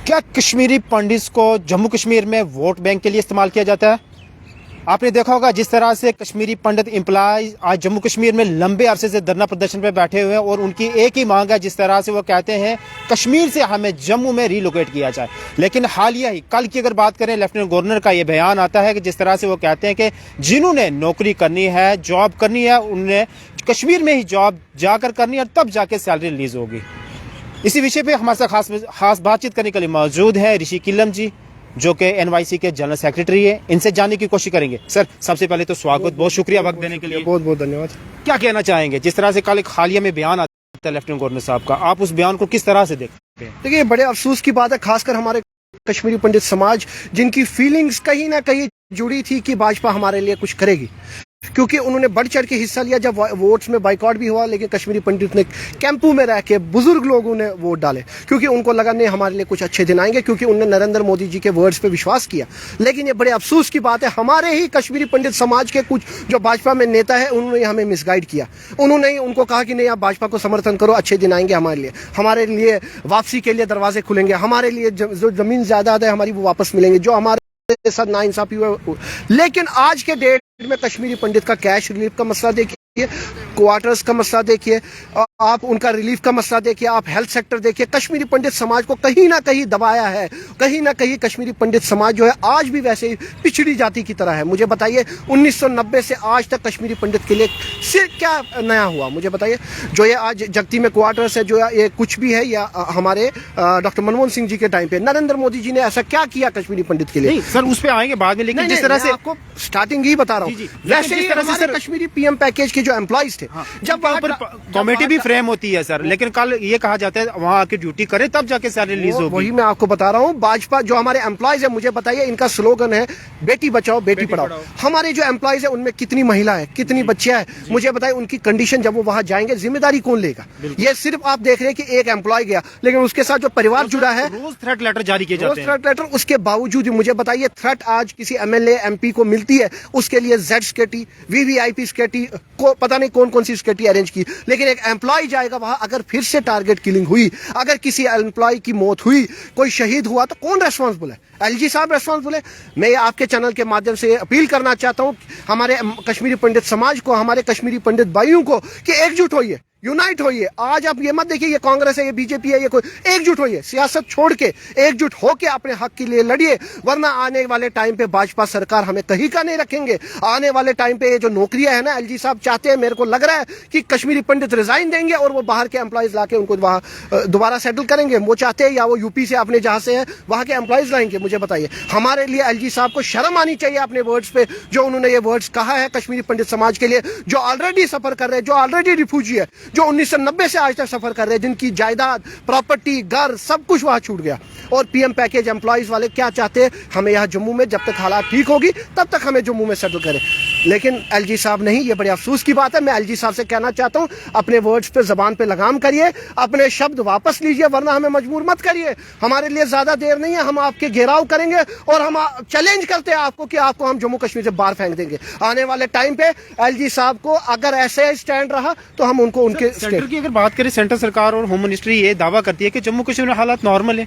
क्या कश्मीरी पंडित्स को जम्मू कश्मीर में वोट बैंक के लिए इस्तेमाल किया जाता है? आपने देखा होगा जिस तरह से कश्मीरी पंडित एम्प्लॉय आज जम्मू कश्मीर में लंबे अरसे से धरना प्रदर्शन पे बैठे हुए हैं और उनकी एक ही मांग है, जिस तरह से वो कहते हैं कश्मीर से हमें जम्मू में रिलोकेट किया जाए। लेकिन हालिया ही कल की अगर बात करें, लेफ्टिनेंट गवर्नर का ये बयान आता है कि जिस तरह से वो कहते हैं कि जिन्होंने नौकरी करनी है, जॉब करनी है, उन्हें कश्मीर में ही जॉब जाकर करनी है और तब जाके सैलरी रिलीज होगी। इसी विषय पे हमारे साथ खास बातचीत करने के लिए मौजूद है ऋषि किल्लम जी, जो कि एनवाईसी के जनरल सेक्रेटरी है। इनसे जानने की कोशिश करेंगे। सर, सबसे पहले तो स्वागत, बहुत शुक्रिया वक्त देने के लिए। बहुत बहुत धन्यवाद। क्या कहना चाहेंगे जिस तरह से कल एक हालिया में बयान आता है लेफ्टिनेंट गवर्नर साहब का, आप उस बयान को किस तरह से देखते हैं? देखिए, बड़े अफसोस की बात है, खासकर हमारे कश्मीरी पंडित समाज जिनकी फीलिंग्स कहीं ना कहीं जुड़ी थी कि भाजपा हमारे लिए कुछ करेगी, क्योंकि उन्होंने बढ़ चढ़ के हिस्सा लिया जब वोट्स में बाइकआउट भी हुआ। लेकिन कश्मीरी पंडित ने कैंपों में रह के बुजुर्ग लोगों ने वोट डाले, क्योंकि उनको लगा नहीं हमारे लिए कुछ अच्छे दिन आएंगे, क्योंकि उन्होंने नरेंद्र मोदी जी के वर्ड्स पे विश्वास किया। लेकिन ये बड़े अफसोस की बात है, हमारे ही कश्मीरी पंडित समाज के कुछ जो भाजपा में नेता है, उन्होंने हमें मिसगाइड किया। उन्होंने उनको कहा कि नहीं, आप भाजपा को समर्थन करो, अच्छे दिन आएंगे हमारे लिए वापसी के लिए दरवाजे खुलेंगे, हमारे लिए जो जमीन जायदाद है हमारी वो वापस मिलेंगे, जो हमारे साथ नाइंसाफी हुआ। लेकिन आज के डेट में कश्मीरी पंडित का कैश रिलीफ का मसला देखिए, क्वार्टर्स का मसला देखिए, आप उनका रिलीफ का मसला देखिए, आप हेल्थ सेक्टर देखिए। कश्मीरी पंडित समाज को कहीं ना कहीं दबाया है, कहीं ना कहीं कश्मीरी पंडित समाज जो है आज भी वैसे ही पिछड़ी जाति की तरह है। मुझे बताइए, 1990 से आज तक कश्मीरी पंडित के लिए सिर्फ क्या नया हुआ? मुझे बताइए, जो ये आज जगती में क्वार्टर्स है, जो ये कुछ भी है, या हमारे डॉक्टर मनमोहन सिंह जी के टाइम पे नरेंद्र मोदी जी ने ऐसा क्या किया कश्मीरी पंडित के लिए? सर, उस पर आएंगे बाद में, लेकिन जिस तरह से आपको स्टार्टिंग ही बता रहा हूँ, वैसे ही हमारे कश्मीरी पीएम पैकेज के जो एम्प्लॉइज थे, जब वहाँ पर कमेटी भी फ्रेम होती है सर, लेकिन कल ये कहा जाता है वहाँ आके ड्यूटी करें तब जाके सैलरी रिलीज होगी। वही मैं आपको बता रहा हूँ, भाजपा जो हमारे एम्प्लॉइज है, मुझे बताइए, इनका स्लोगन है बेटी बचाओ बेटी पढ़ाओ। हमारे जो एम्प्लॉइज है उनमें कितनी महिला है, कितनी बच्चियां है, मुझे बताइए, उनकी कंडीशन जब वो वहाँ जाएंगे जिम्मेदारी कौन लेगा? ये सिर्फ आप देख रहे हैं कि एक एम्प्लॉय गया, लेकिन उसके साथ जो परिवार जुड़ा है, रोज थ्रेट लेटर जारी किए जाते हैं। थ्रेट लेटर, उसके बावजूद मुझे बताइए, थ्रेट आज किसी एमएलए एमपी को मिलती है, उसके लिए जेड सिक्योरिटी, वीवीआईपी सिक्योरिटी को पता नहीं कौन कौन सी सिक्योरिटी अरेंज की। लेकिन एक एम्प्लॉय जाएगा वहां, अगर फिर से टारगेट किलिंग हुई, अगर किसी एम्प्लॉय की मौत हुई, कोई शहीद हुआ, तो कौन रेस्पॉन्सिबल है? एलजी साहब रेस्पॉन्सिबल है। मैं आपके चैनल के माध्यम से अपील करना चाहता हूं हमारे कश्मीरी पंडित समाज को, हमारे कश्मीरी पंडित भाइयों को, कि एकजुट होइए, यूनाइट होइए। आज आप ये मत देखिए ये कांग्रेस है, ये बीजेपी है, ये कोई, एकजुट होइए, सियासत छोड़ के एकजुट होके अपने हक के लिए लड़िए, वरना आने वाले टाइम पे भाजपा सरकार हमें कहीं का नहीं रखेंगे। आने वाले टाइम पे ये जो नौकरियां है ना, एलजी साहब चाहते हैं, मेरे को लग रहा है कि कश्मीरी पंडित रिजाइन देंगे और वो बाहर के एम्प्लॉयज लाके उनको वहां दोबारा सेटल करेंगे। वो चाहते हैं, या वो यूपी से अपने जहां से है वहां के एम्प्लॉयज लाएंगे। मुझे बताइए, हमारे लिए एलजी साहब को शर्म आनी चाहिए अपने वर्ड्स पे, जो उन्होंने ये वर्ड्स कहा है कश्मीरी पंडित समाज के लिए, जो ऑलरेडी सफर कर रहे हैं, जो ऑलरेडी रिफ्यूजी है, जो 1990 से आज तक सफर कर रहे हैं, जिनकी जायदाद, प्रॉपर्टी, घर, सब कुछ वहां छूट गया। और पीएम पैकेज एम्प्लॉइज वाले क्या चाहते हैं? हमें यहाँ जम्मू में जब तक हालात ठीक होगी तब तक हमें जम्मू में सेटल करें। लेकिन एलजी साहब नहीं, ये बड़े अफसोस की बात है। मैं एलजी साहब से कहना चाहता हूं, अपने वर्ड्स पे, जबान पे लगाम करिए, अपने शब्द वापस लीजिए, वरना हमें मजबूर मत करिए। हमारे लिए ज्यादा देर नहीं है, हम आपके घेराव करेंगे और हम चैलेंज करते हैं आपको कि आपको हम जम्मू कश्मीर से बाहर फेंक देंगे। आने वाले टाइम पे एलजी साहब को अगर ऐसे स्टैंड रहा तो हम उनको उनके सेंटर की अगर बात करें, सेंट्रल सरकार और होम मिनिस्ट्री ये दावा करती है कि जम्मू कश्मीर में हालात नॉर्मल है,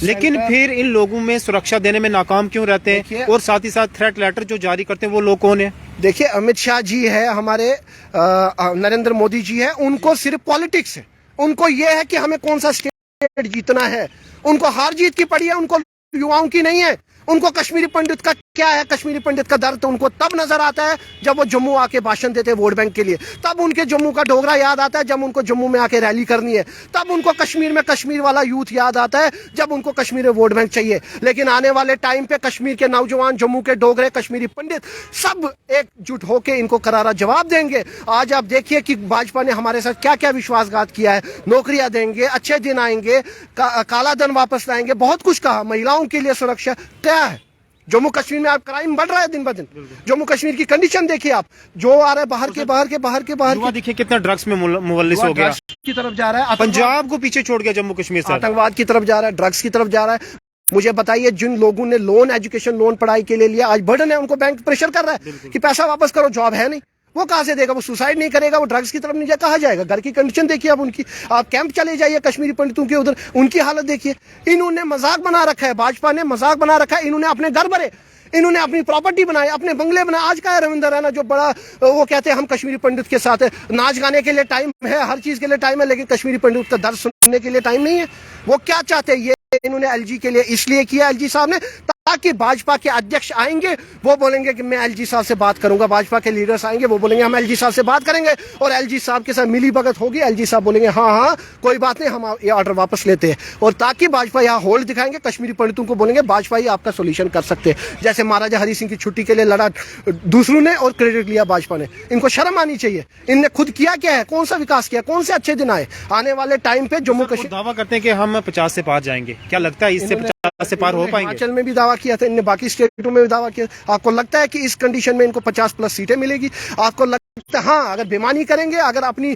लेकिन फिर इन लोगों में सुरक्षा देने में नाकाम क्यों रहते हैं? और साथ ही साथ थ्रेट लेटर जो जारी करते हैं वो लोग कौन है? देखिए, अमित शाह जी है, हमारे नरेंद्र मोदी जी है, उनको सिर्फ पॉलिटिक्स है। उनको ये है कि हमें कौन सा स्टेट जीतना है, उनको हार जीत की पड़ी है, उनको युवाओं की नहीं है। उनको कश्मीरी पंडित का क्या है, कश्मीरी पंडित का दर्द तो उनको तब नजर आता है जब वो जम्मू आके भाषण देते हैं वोट बैंक के लिए, तब उनके जम्मू का डोगरा याद आता है, जब उनको जम्मू में आके रैली करनी है, तब उनको कश्मीर में कश्मीर वाला यूथ याद आता है, जब उनको कश्मीर में वोट बैंक चाहिए। लेकिन आने वाले टाइम पे कश्मीर के नौजवान, जम्मू के डोगरे, कश्मीरी पंडित सब एकजुट होकर इनको करारा जवाब देंगे। आज आप देखिए कि भाजपा ने हमारे साथ क्या क्या विश्वासघात किया है। नौकरियां देंगे, अच्छे दिन आएंगे, काला धन वापस लाएंगे, बहुत कुछ कहा। महिलाओं के लिए सुरक्षा क्या है? जम्मू कश्मीर में आप क्राइम बढ़ रहा है दिन ब दिन। जम्मू कश्मीर की कंडीशन देखिए आप, जो आ रहा है बाहर के देखिए कितना ड्रग्स में मुवल्लिस हो गया, की तरफ जा रहा है, पंजाब को पीछे छोड़ गया जम्मू कश्मीर से, आतंकवाद की तरफ जा रहा है, ड्रग्स की तरफ जा रहा है। मुझे बताइए, जिन लोगों ने लोन, एजुकेशन लोन पढ़ाई के लिए लिया, आज बर्डन है, उनको बैंक प्रेशर कर रहा है कि पैसा वापस करो, जॉब है नहीं। वो कहाँ से देगा? वो सुसाइड नहीं करेगा, वो ड्रग्स की तरफ नहीं जाएगा, कहाँ जाएगा? घर की कंडीशन देखिए आप उनकी। आप कैंप चले जाइए कश्मीरी पंडितों के उधर, उनकी हालत देखिए। इन्होंने मजाक बना रखा है, भाजपा ने मजाक बना रखा है। इन्होंने अपने घर भरे, इन्होंने अपनी प्रॉपर्टी बनाई, अपने बंगले बनाए। आज का है रविंद्र रैना जो बड़ा वो कहते हैं हम कश्मीरी पंडित के साथ है। नाच गाने के लिए टाइम है, हर चीज के लिए टाइम है, लेकिन कश्मीरी पंडित का दर्द सुनने के लिए टाइम नहीं है। वो क्या चाहते हैं? ये इन्होंने एलजी के लिए इसलिए किया, एलजी साहब ने, ताकि भाजपा के अध्यक्ष आएंगे वो बोलेंगे कि मैं एलजी साहब से बात करूंगा। भाजपा के लीडर्स आएंगे वो बोलेंगे हम एलजी साहब से बात करेंगे, और एलजी साहब के साथ मिली भगत होगी। एलजी साहब बोलेंगे हाँ हाँ कोई बात नहीं, हम ये ऑर्डर वापस लेते हैं। और ताकि भाजपा यहाँ होल्ड दिखाएंगे, कश्मीरी पंडितों को बोलेंगे भाजपा ही आपका सोल्यूशन कर सकते हैं। जैसे महाराजा हरि सिंह की छुट्टी के लिए लड़ा दूसरों ने और क्रेडिट लिया भाजपा ने। इनको शर्म आनी चाहिए। इनने खुद किया क्या है? कौन सा विकास किया? कौन से अच्छे दिन आए? आने वाले टाइम पे जम्मू कश्मीर दावा करते हैं कि हम 50 से पार जाएंगे, क्या लगता है इससे 50 से पार हो पाएंगे? हिमाचल में भी दावा किया था इनने, बाकी स्टेटों में भी दावा किया। आपको लगता है कि इस कंडीशन में इनको 50+ सीटें मिलेगी? आपको लगता है हाँ, अगर बेईमानी करेंगे, अगर अपनी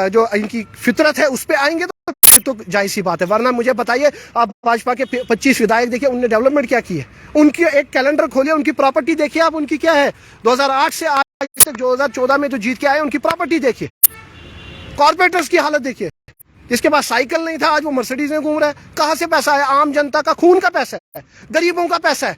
जो इनकी फितरत है उस पर आएंगे तो जाहिर सी बात है। वरना मुझे बताइए, आप भाजपा के 25 विधायक देखिए, उनने डेवलपमेंट क्या की है? उनकी एक कैलेंडर खोलिए, उनकी प्रॉपर्टी देखिए आप, उनकी क्या है 2008 से आज तक 2014 में जो जीत के आए उनकी प्रॉपर्टी देखिए। कॉर्पोरेटर्स की हालत देखिए, जिसके पास साइकिल नहीं था आज वो मर्सिडीज में घूम रहा है। कहां से पैसा है? आम जनता का खून का पैसा है, गरीबों का पैसा है।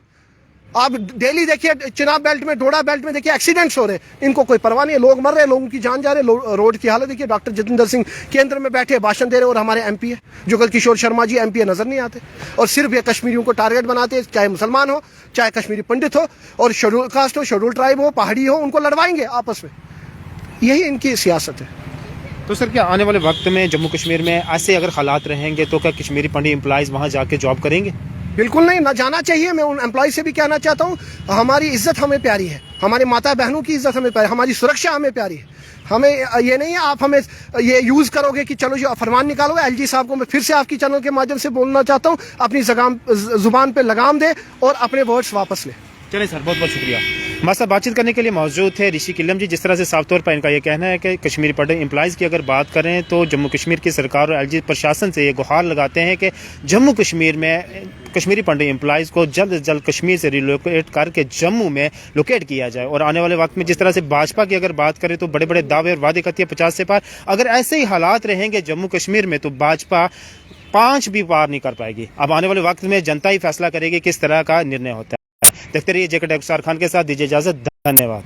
आप डेली देखिए चिनाब बेल्ट में, डोडा बेल्ट में देखिए एक्सीडेंट्स हो रहे हैं, इनको कोई परवाह नहीं है। लोग मर रहे हैं, लोगों की जान जा रहे हैं। रोड की हालत देखिए। डॉक्टर जितेंद्र सिंह केंद्र में बैठे भाषण दे रहे हैं, और हमारे एमपी है जुगल किशोर शर्मा जी एमपी नजर नहीं आते, और सिर्फ ये कश्मीरियों को टारगेट बनाते हैं। चाहे मुसलमान हो, चाहे कश्मीरी पंडित हो, और शेड्यूल कास्ट हो, शेड्यूल ट्राइब हो, पहाड़ी हो, उनको लड़वाएंगे आपस में। यही इनकी सियासत है। तो सर, क्या आने वाले वक्त में जम्मू कश्मीर में ऐसे अगर हालात रहेंगे तो क्या कश्मीरी पंडित एम्प्लॉइज वहां जाके जॉब करेंगे? बिल्कुल नहीं, ना जाना चाहिए। मैं उन एम्प्लॉय से भी कहना चाहता हूँ, हमारी इज्जत हमें प्यारी है, हमारी माता बहनों की इज्जत हमें प्यारी, हमारी सुरक्षा हमें प्यारी है। हमें ये नहीं है आप हमें ये यूज करोगे कि चलो जो फरमान निकालोगे। एलजी साहब को मैं फिर से आपकी चैनल के माध्यम से बोलना चाहता हूँ, अपनी जुबान पे लगाम दे और अपने वर्ड्स वापस ले। चलिए सर, बहुत बहुत शुक्रिया। हमारे साथ बातचीत करने के लिए मौजूद थे ऋषि किल्लम जी। जिस तरह से साफ तौर पर इनका यह कहना है कि कश्मीरी पंडित एम्प्लॉइज़ की अगर बात करें तो जम्मू कश्मीर की सरकार और एलजी प्रशासन से ये गुहार लगाते हैं कि जम्मू कश्मीर में कश्मीरी पंडित एम्प्लॉइज़ को जल्द से जल्द कश्मीर से रिलोकेट करके जम्मू में लोकेट किया जाए। और आने वाले वक्त में जिस तरह से भाजपा की अगर बात करें तो बड़े बड़े दावे और वादे करती है 50 से पार। अगर ऐसे ही हालात रहेंगे जम्मू कश्मीर में तो भाजपा 5 भी पार नहीं कर पाएगी। अब आने वाले वक्त में जनता ही फैसला करेगी किस तरह का निर्णय होता है। देखते रहिए जेके खान के साथ, दीजिए इजाजत, धन्यवाद।